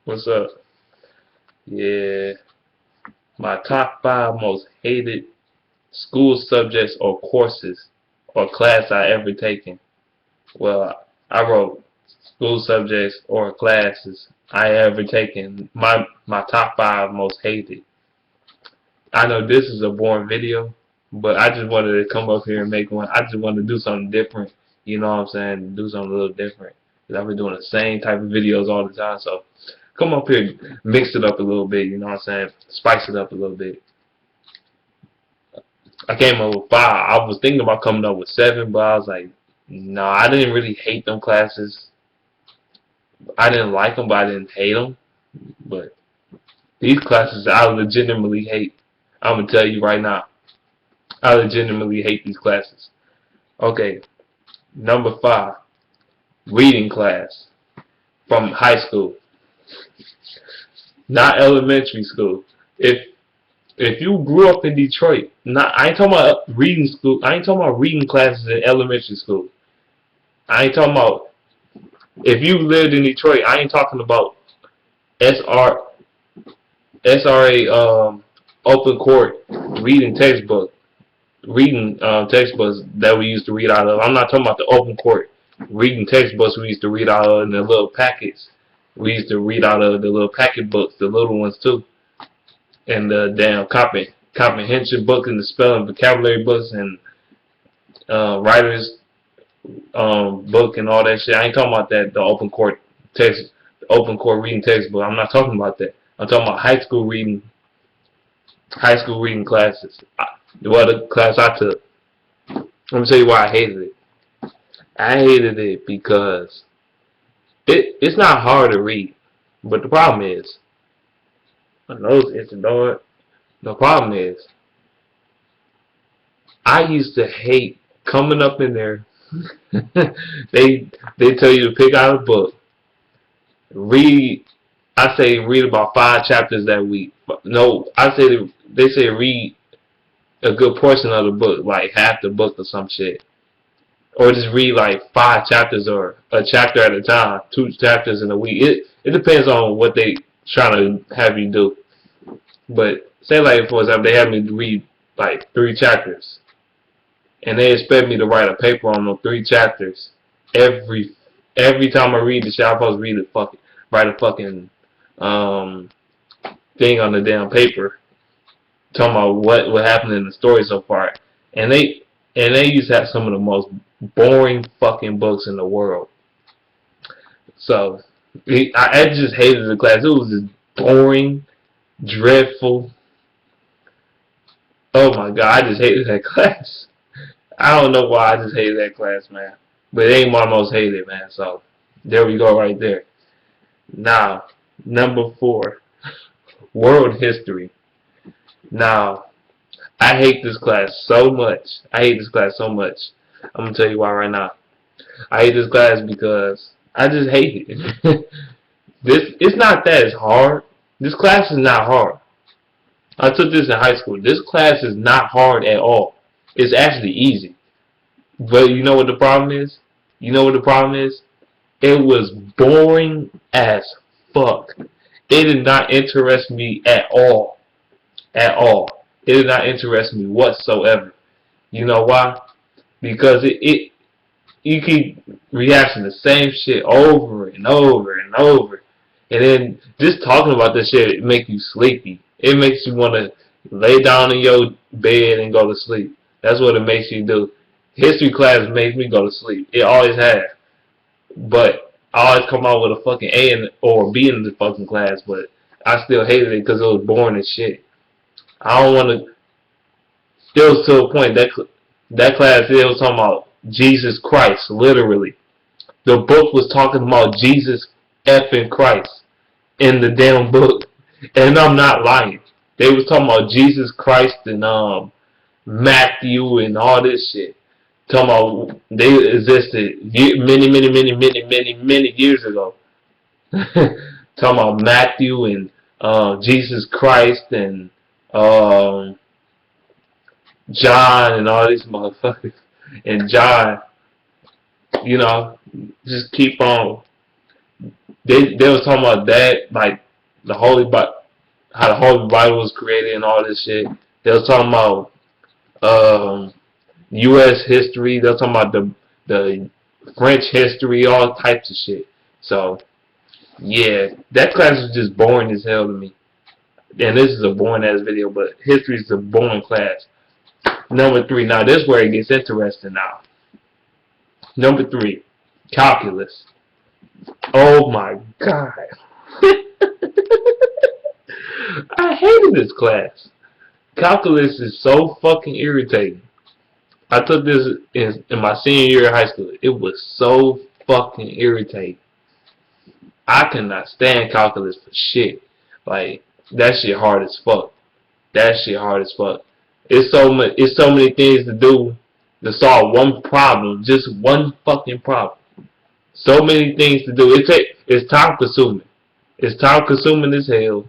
What's up? Yeah, my top five most hated school subjects or courses or class I ever taken. Well, I wrote school subjects or classes I ever taken. My top five most hated. I know this is a boring video, but I just wanted to come up here and make one. I just wanted to do something different. You know what I'm saying? Do something a little different. Cause I've been doing the same type of videos all the time. So come up here, mix it up a little bit. You know what I'm saying? Spice it up a little bit. I came up with five. I was thinking about coming up with seven, but I was like, no, I didn't really hate them classes. I didn't like them, but I didn't hate them. But these classes I legitimately hate. I'm gonna tell you right now. I legitimately hate these classes. Okay, number five, reading class from high school, not elementary school. If you grew up in Detroit, I ain't talking about reading school. I ain't talking about reading classes in elementary school. I ain't talking about if you lived in Detroit. I ain't talking about SR SRA open court reading textbook reading textbooks that we used to read out of. I'm not talking about the open court reading textbooks we used to read out of in the little packets. We used to read out of the little packet books, the little ones too, and the damn comprehension book and the spelling vocabulary books and writers book and all that shit. I ain't talking about that. The open court reading textbook. I'm not talking about that. I'm talking about high school reading classes. Well, the class I took. Let me tell you why I hated it. I hated it because it's not hard to read, but the problem is, my nose itching, dog. The problem is, I used to hate coming up in there. they tell you to pick out a book, read. I say read about 5 chapters that week. No, I say they say read a good portion of the book, like half the book or some shit. Or just read like 5 chapters or a chapter at a time, 2 chapters in a week. It depends on what they trying to have you do. But say like for example they have me read like 3 chapters and they expect me to write a paper on those 3 chapters every time I read the shit. I'm supposed to write a fucking thing on the damn paper talking about what happened in the story so far. And they used to have some of the most boring fucking books in the world. So I just hated the class. It was just boring, dreadful. Oh my god, I just hated that class. I don't know why I just hated that class, man. But it ain't my most hated, man. So there we go right there. Now, number four, world history. Now, I hate this class so much. I hate this class so much. I'm gonna tell you why right now. I hate this class because I just hate it. It's not that it's hard. This class is not hard. I took this in high school. This class is not hard at all. It's actually easy. But you know what the problem is? You know what the problem is? It was boring as fuck. It did not interest me at all. At all. It did not interest me whatsoever. You know why? Because you keep rehashing the same shit over and over and over. And then just talking about this shit, it makes you sleepy. It makes you want to lay down in your bed and go to sleep. That's what it makes you do. History class makes me go to sleep. It always has. But I always come out with a fucking A or B in the fucking class, but I still hated it because it was boring as shit. I don't want to. It was to a point that class it was talking about Jesus Christ, literally. The book was talking about Jesus effing Christ in the damn book, and I'm not lying. They was talking about Jesus Christ and Matthew and all this shit. Talking about they existed many years ago. Talking about Matthew and Jesus Christ and John and all these motherfuckers. And John, you know, just keep on they was talking about that, like the Holy Bible, how the Holy Bible was created and all this shit. They was talking about U.S. history. They was talking about the French history, all types of shit. So yeah, that class was just boring as hell to me. And this is a boring ass video, but history is a boring class. Number 3. Now this is where it gets interesting now. Number 3, calculus. Oh my god. I hated this class. Calculus is so fucking irritating. I took this in my senior year of high school. It was so fucking irritating. I cannot stand calculus for shit. Like, that shit hard as fuck. That shit hard as fuck. It's so many things to do to solve one problem. Just one fucking problem. So many things to do. It's time consuming. It's time consuming as hell.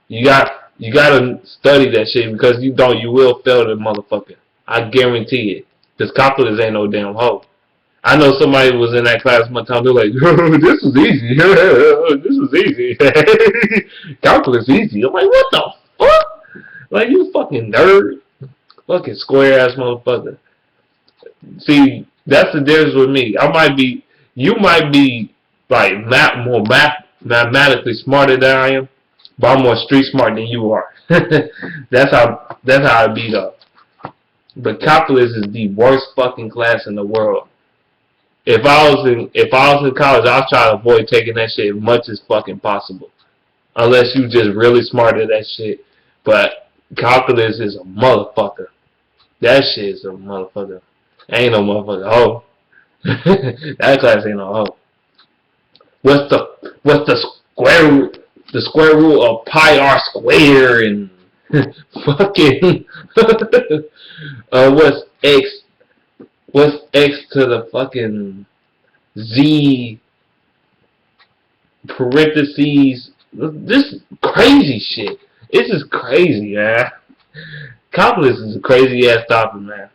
You gotta study that shit, because you will fail the motherfucker. I guarantee it. Because calculus ain't no damn hoe. I know somebody was in that class one time. They're like, "This is easy. This is easy. Calculus easy." I'm like, "What the fuck? Like, you fucking nerd, fucking square ass motherfucker." See, that's the difference with me. You might be like more mathematically smarter than I am, but I'm more street smart than you are. That's how I be though. But calculus is the worst fucking class in the world. If I was in college, I was trying to avoid taking that shit as much as fucking possible, unless you just really smart at that shit. But calculus is a motherfucker. That shit is a motherfucker. Ain't no motherfucker hoe. That class ain't no hoe. What's the square root? The square root of pi r squared and fucking what's x to the fucking z parentheses? This crazy shit. This is crazy, man. Calculus is a crazy ass topic, man.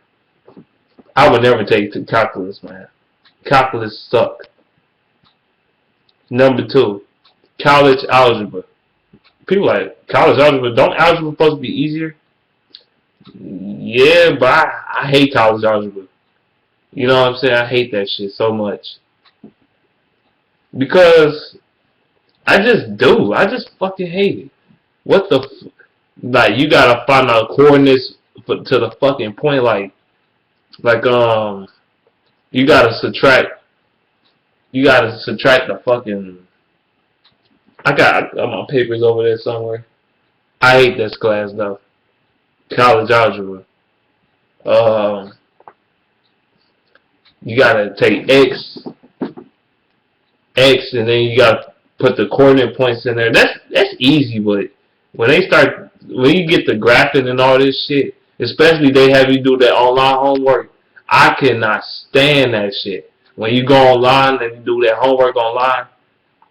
I would never take calculus, man. Calculus suck. Number 2, college algebra. People like, college algebra, don't algebra supposed to be easier? Yeah, but I hate college algebra. You know what I'm saying? I hate that shit so much. Because I just do. I just fucking hate it. What the like, you gotta find out coordinates to the fucking point, like you gotta subtract the fucking, I got my papers over there somewhere. I hate this class though. College algebra. You gotta take x, and then you gotta put the coordinate points in there. That's easy, but when you get the graphing and all this shit, especially they have you do that online homework, I cannot stand that shit. When you go online and you do that homework online,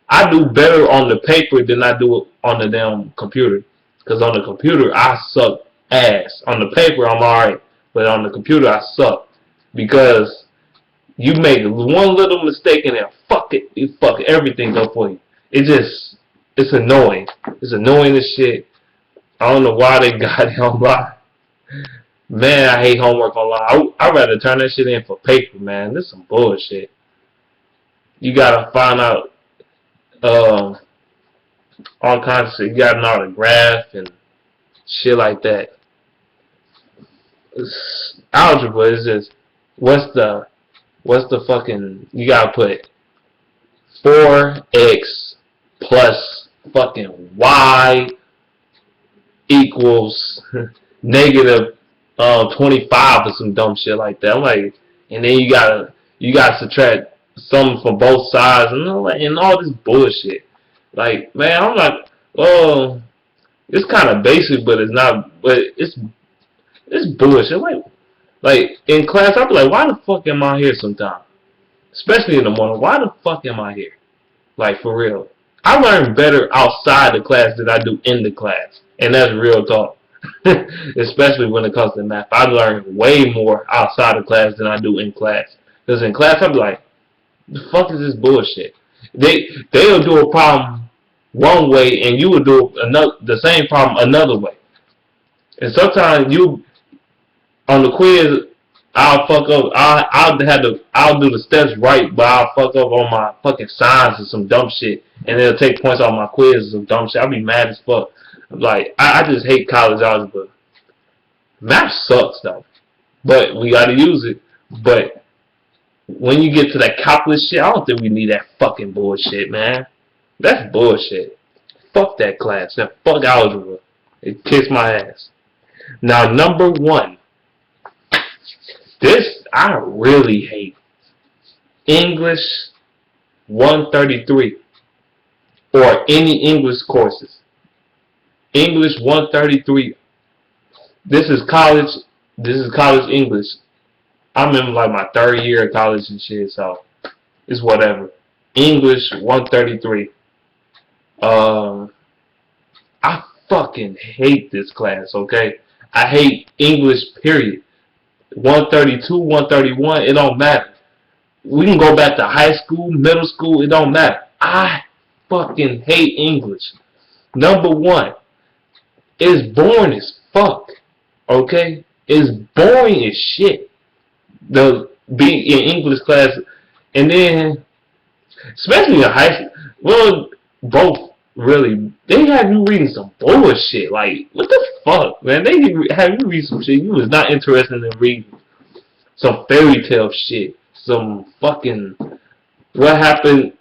I do better on the paper than I do on the damn computer. Because on the computer, I suck ass. On the paper, I'm alright. But on the computer, I suck. Because you make one little mistake and then fuck everything up for you. It's annoying. It's annoying as shit. I don't know why they got it online. Man, I hate homework online. I'd rather turn that shit in for paper, man. This is some bullshit. You gotta find out all kinds of shit. You gotta know the graph and shit like that. Algebra is just, what's the fucking, you gotta put 4x plus fucking y equals negative 25 or some dumb shit like that. I'm like, and then you gotta subtract something from both sides and all this bullshit. Like, man, I'm like, well, it's kind of basic, but it's not. But it's bullshit. Like in class, I'll be like, why the fuck am I here sometimes? Especially in the morning. Why the fuck am I here? Like, for real. I learn better outside the class than I do in the class, and that's real talk. Especially when it comes to math, I learn way more outside of class than I do in class. Because in class, I'm like, the fuck is this bullshit? They'll do a problem one way, and you will do the same problem another way. And sometimes you on the quiz, I'll fuck up. I'll do the steps right, but I'll fuck up on my fucking signs or some dumb shit, and they'll take points off my quiz or some dumb shit. I'll be mad as fuck. Like I just hate college algebra. Math sucks though, but we gotta use it. But when you get to that calculus shit, I don't think we need that fucking bullshit, man. That's bullshit. Fuck that class. That fuck algebra. It kissed my ass. Now, number 1. This I really hate. English 133. Or any English courses. English 133. This is college English. I'm in like my 3rd year of college and shit, so it's whatever. English 133. I fucking hate this class, okay? I hate English, period. 132, 131, it don't matter. We can go back to high school, middle school, it don't matter. I fucking hate English. Number 1, it's boring as fuck, okay? It's boring as shit. The being in English class, and then especially in high school, well, both really, they have you reading some bullshit. Like, what the fuck, man? They have you read some shit you was not interested in reading. Some fairy tale shit, some fucking what happened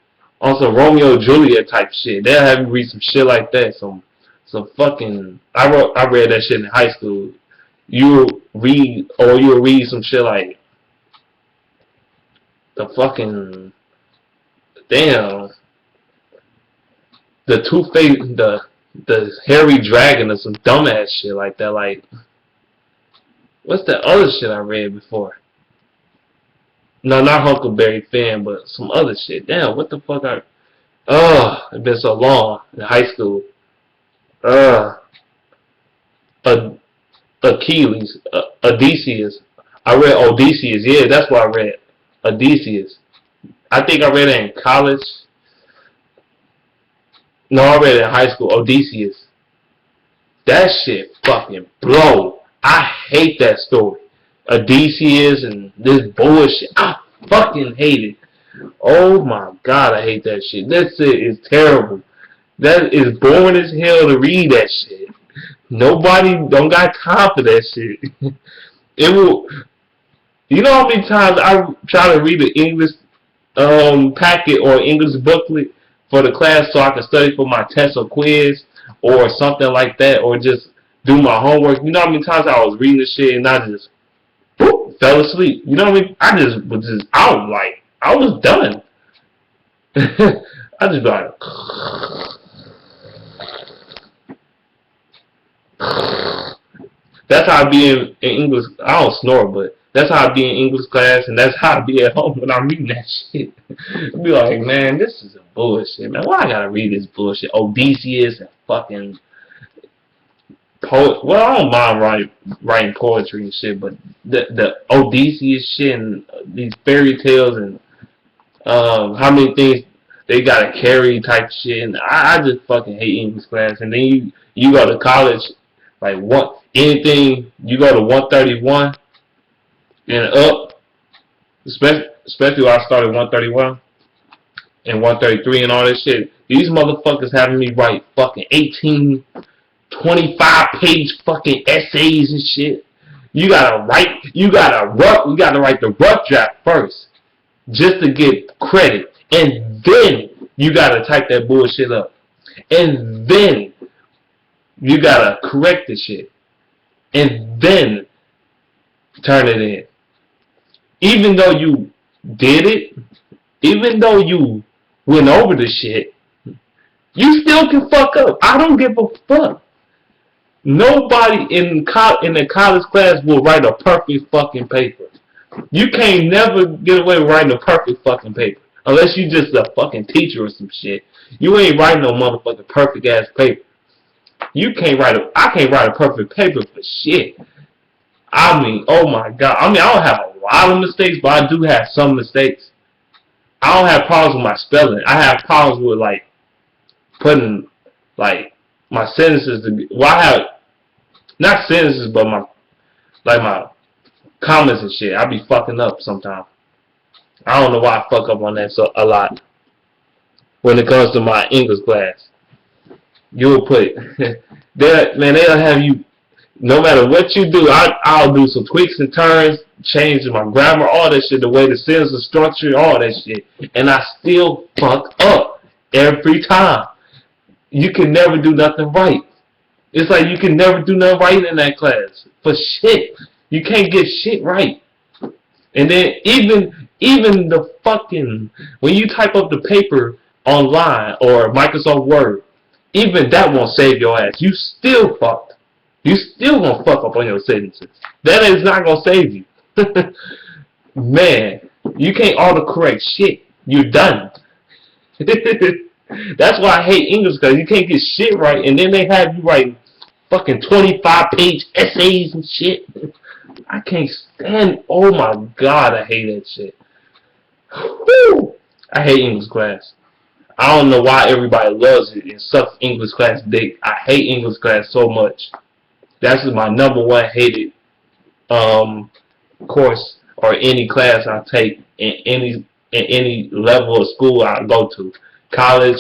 on some Romeo and Juliet type shit. They'll have you read some shit like that. Some fucking I read that shit in high school. You'll read some shit like the fucking damn the Two-Face, the Hairy Dragon or some dumbass shit like that. Like, what's that other shit I read before? No, not Huckleberry Finn, but some other shit. Damn, what the fuck it's been so long in high school. Achilles, Odysseus. I read Odysseus. Yeah, that's what I read. Odysseus. I think I read it in college. No, I read it in high school. Odysseus. That shit fucking blow. I hate that story. Odysseus and this bullshit. I fucking hate it. Oh my god, I hate that shit. That shit is terrible. That is boring as hell to read that shit. Nobody don't got time for that shit. It will. You know how many times I try to read an English packet or English booklet for the class so I can study for my test or quiz or something like that, or just do my homework. You know how many times I was reading this shit and I just fell asleep. You know what I mean? I was done. I just be like, that's how I be in English. I don't snore, but that's how I be in English class, and that's how I be at home when I'm reading that shit. I be like, man, this is a bullshit, man. Why I gotta read this bullshit? Odysseus and fucking poet. Well, I don't mind writing poetry and shit, but the Odysseus shit and these fairy tales and how many things they gotta carry type shit, and I just fucking hate English class. And then you go to college, like anything you go to 131 and up, especially when I started 131 and 133 and all this shit. These motherfuckers having me write fucking 18, 25-page fucking essays and shit. You gotta write the rough draft first, just to get credit, and then you gotta type that bullshit up, and then you gotta correct the shit, and then turn it in. Even though you did it, even though you went over the shit, you still can fuck up. I don't give a fuck. Nobody in the college class will write a perfect fucking paper. You can't never get away with writing a perfect fucking paper. Unless you just a fucking teacher or some shit. You ain't writing no motherfucking perfect ass paper. I can't write a perfect paper for shit. I mean, oh my god. I mean, I don't have a lot of mistakes, but I do have some mistakes. I don't have problems with my spelling. I have problems with like putting like my sentences to. Well, I have not sentences, but my comments and shit. I be fucking up sometimes. I don't know why I fuck up on that so a lot. When it comes to my English class, you'll put they'll have you. No matter what you do, I'll do some tweaks and turns, change my grammar, all that shit, the way the sentence is structured, all that shit, and I still fuck up every time. You can never do nothing right. It's like you can never do nothing right in that class for shit. You can't get shit right. And then even the fucking when you type up the paper online or Microsoft Word, even that won't save your ass. You still fucked. You still gonna fuck up on your sentences. That is not gonna save you. Man, you can't autocorrect shit. You're done. That's why I hate English, because you can't get shit right, and then they have you write fucking 25-page essays and shit. I can't stand. Oh my god, I hate that shit. Whew. I hate English class. I don't know why everybody loves it and sucks English class dick. I hate English class so much. That's my number one hated course or any class I take in any level of school I go to. College,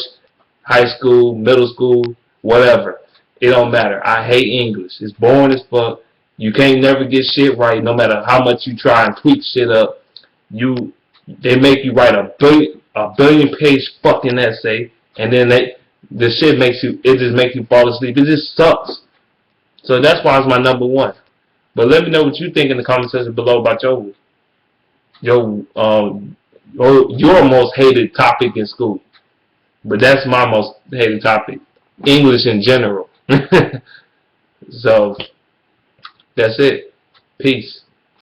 high school, middle school, whatever. It don't matter. I hate English. It's boring as fuck. You can't never get shit right no matter how much you try and tweak shit up. They make you write a billion page fucking essay, and then the shit just makes you fall asleep. It just sucks. So that's why it's my number one. But let me know what you think in the comment section below about your most hated topic in school. But that's my most hated topic. English in general. So that's it. Peace.